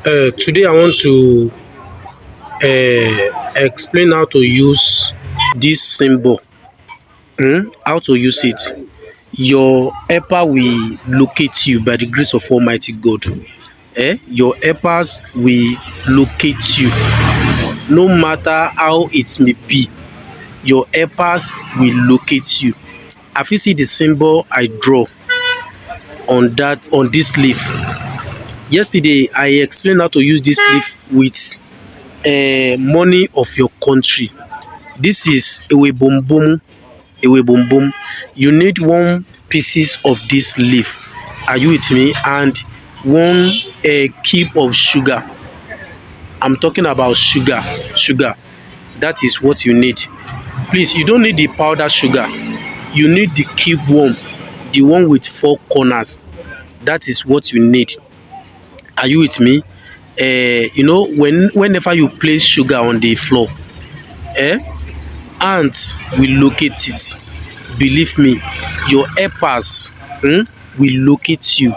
Today I want to explain how to use this symbol. How to use it. Your helper will locate you by the grace of Almighty God. Your helpers will locate you, no matter how it may be. Your helpers will locate you. Have you seen the symbol I draw on this leaf? Yesterday I explained how to use this leaf with money of your country. This is ewe bombom. Ewe bombom. You need one pieces of this leaf. Are you with me? And one cube of sugar. I'm talking about sugar. Sugar. That is what you need. Please, you don't need the powder sugar. You need the cube one, the one with four corners. That is what you need. Are you with me? Whenever you place sugar on the floor, eh, ants will locate it. Believe me, your helpers will locate you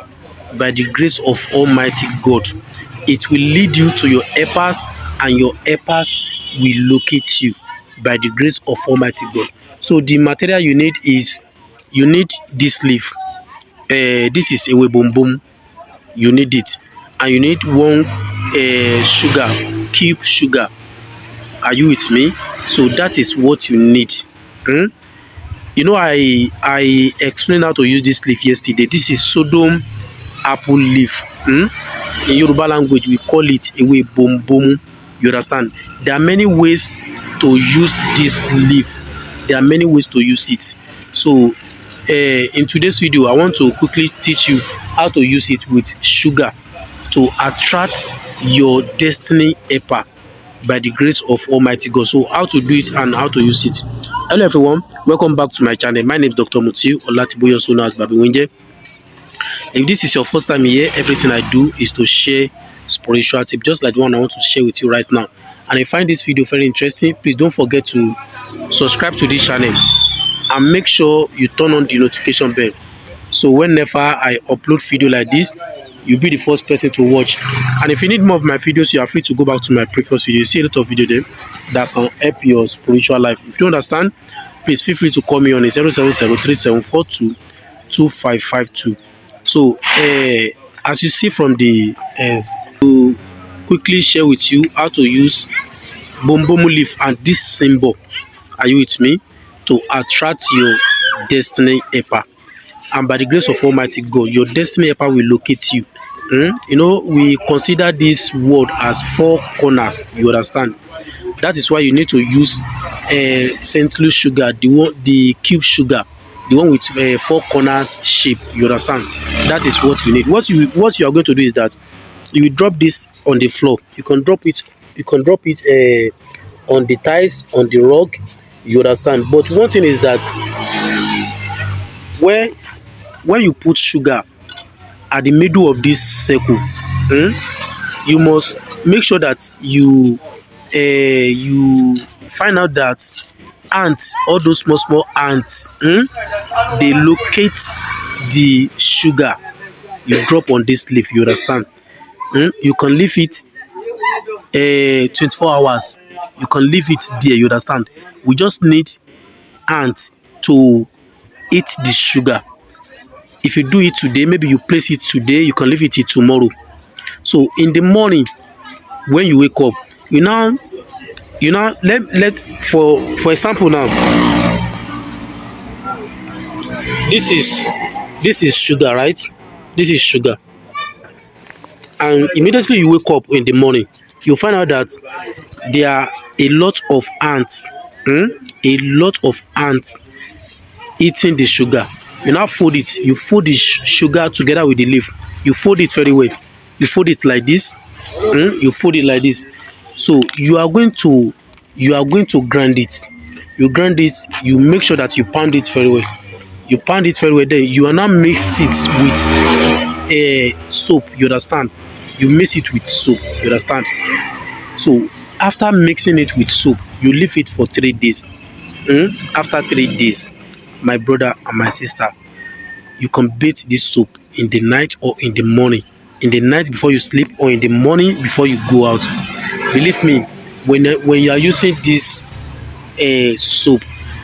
by the grace of Almighty God. It will lead you to your helpers, and your helpers will locate you by the grace of Almighty God. So the material you need is, you need this leaf. This is ewe bombom. You need it, and you need one sugar, cube sugar. Are you with me? So that is what you need. I explained how to use this leaf yesterday. This is Sodom apple leaf. In Yoruba language we call it ewe bombom. You understand? There are many ways to use this leaf. There are many ways to use it. So in today's video I want to quickly teach you how to use it with sugar to attract your destiny helper by the grace of Almighty God. So how to do it and how to use it. Hello everyone, welcome back to my channel. My name is Dr. Mutiu Olatiboyo, also known as Babi Winje. If this is your first time here, everything I do is to share spiritual tips, just like the one I want to share with you right now. And if you find this video very interesting, please don't forget to subscribe to this channel and make sure you turn on the notification bell. So whenever I upload video like this, you'll be the first person to watch. And if you need more of my videos, you are free to go back to my previous video. You see a lot of video there that can help your spiritual life. If you don't understand, please feel free to call me on 07037422552. So as you see from the to quickly share with you how to use bombomu leaf and this symbol. Are you with me? To attract your destiny helper. And by the grace of Almighty God, your destiny helper will locate you. We consider this word as four corners. You understand? That is why you need to use St. Louis sugar, the cube sugar, the one with four corners shape. You understand? That is what you need. What you are going to do is that you will drop this on the floor. You can drop it. You can drop it on the tiles, on the rug. You understand? But one thing is that when you put sugar at the middle of this circle, you must make sure that you find out that ants, all those small ants, they locate the sugar you drop on this leaf. You understand? You can leave it 24 hours. You can leave it there. You understand? We just need ants to eat the sugar. If you do it today, maybe you place it today, you can leave it till tomorrow. So in the morning when you wake up, let for example now, this is sugar, right? This is sugar. And immediately you wake up in the morning, you find out that there are a lot of ants, a lot of ants eating the sugar. You now fold it. You fold the sugar together with the leaf. You fold it very well. You fold it like this. You fold it like this. So you are going to grind it. You grind it. You make sure that you pound it very well. You pound it very well. Then you are now mix it with soap. You understand? You mix it with soap. You understand? So after mixing it with soap, you leave it for 3 days. After 3 days, my brother and my sister, you can bathe this soap in the night or in the morning. in the night before you sleep or in the morning before you go out. Believe me, when you are using this soap,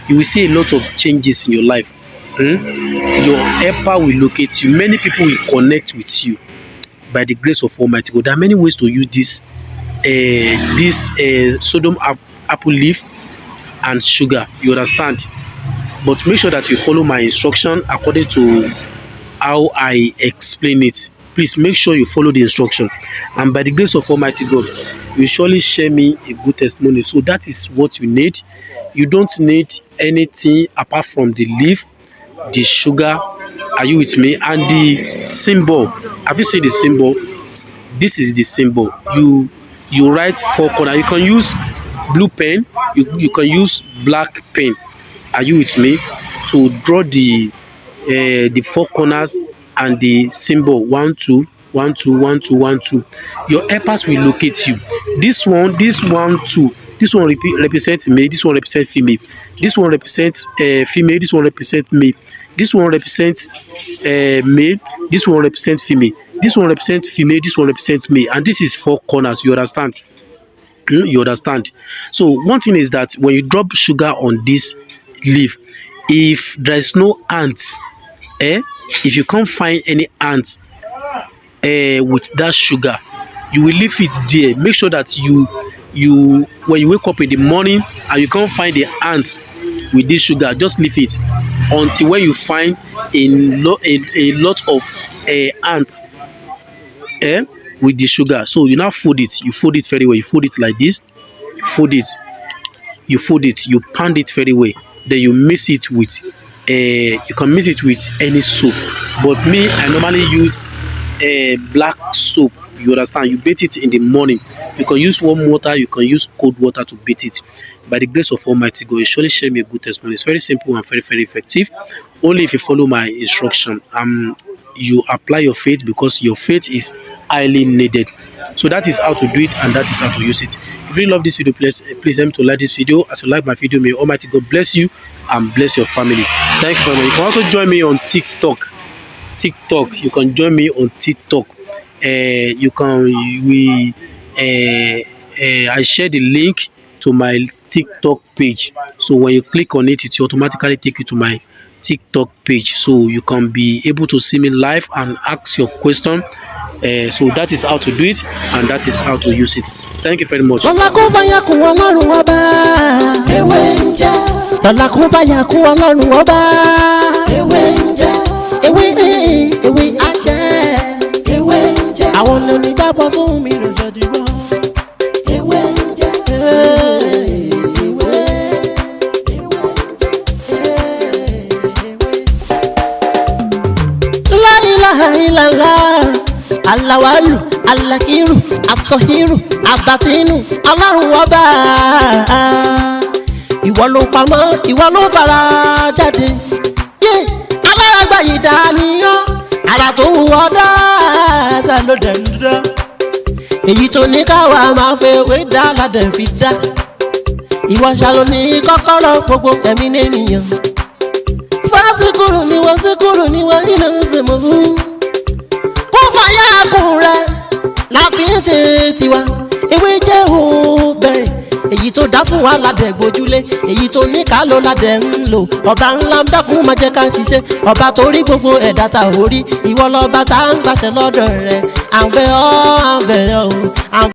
you will see a lot of changes in your life. Your helper will locate you. Many people will connect with you by the grace of Almighty God. There are many ways to use this sodium apple leaf and sugar. You understand? But make sure that you follow my instruction according to how I explain it. Please make sure you follow the instruction, and by the grace of Almighty God, you surely share me a good testimony. So that is what you need. You don't need anything apart from the leaf, the sugar. Are you with me? And the symbol. Have you seen the symbol? This is the symbol. You write four corners. You can use blue pen. You can use black pen. Are you with me? To draw the four corners and the symbol 1 2 1 2 1 2 1 2. Your helpers will locate you. This 1 2. This one represents male. This one represents female. This one represents female. This one represents male. This one represents male. This one represents female. This one represents female. This one represents male. And this is four corners. You understand? You understand? So one thing is that when you drop sugar on this leaf, if there is no ants, if you can't find any ants with that sugar, you will leave it there. Make sure that you when you wake up in the morning and you can't find the ants with this sugar, just leave it until when you find a lot of ants with the sugar. So you now fold it. You fold it very well. You fold it like this. You fold it. You pound it very well. Then you mix it with you can mix it with any soap, but me, I normally use black soap. You understand? You bait it in the morning. You can use warm water, you can use cold water to bait it. By the grace of Almighty God, you surely share me a good testimony. It's very simple and very, very effective. Only if you follow my instruction. You apply your faith, because your faith is highly needed. So that is how to do it, and that is how to use it. If you love this video, please help me to like this video. As you like my video, may Almighty God bless you and bless your family. Thank you very much. You can also join me on TikTok. You can join me on TikTok. I share the link to my TikTok page. So when you click on it, it will automatically take you to my TikTok page. So you can be able to see me live and ask your question. So that is how to do it, and that is how to use it. Thank you very much. Alawalu, alakiru, asohiru, abatinu, Ọlọ́run ọba. Ìwọ ló pamọ́, ìwọ ló fara jáde. Alárágbá yìí dániyàn, ara tó wù ọ́ dáadáa ló dẹ̀ ń dá. Èyí tó ní káwa máa fẹ́ wé dá ládẹ̀ fi dá. Ìwọ ṣàlò ní kọ́kọ́rọ́ gbogbo ẹ̀mí nìyẹn. Fásikúrú ni wọ́n iná ń ṣe mọ́ fún. La fi ń ṣe tiwa, ewé jẹ́ òbẹ̀. Èyí tó dá fún wa ládẹ̀ gbójúlé, èyí tó ní ká ló ládẹ̀ ń lò. Ọba ńlá ń dákun máa jẹ́ ká ṣiṣẹ́, ọba tó rí gbogbo ẹ̀dá ta ò rí. Ìwọ lọ́ba tá ń gbàṣẹ lọ́dọ̀ rẹ̀, à ń bẹ̀ ọ́.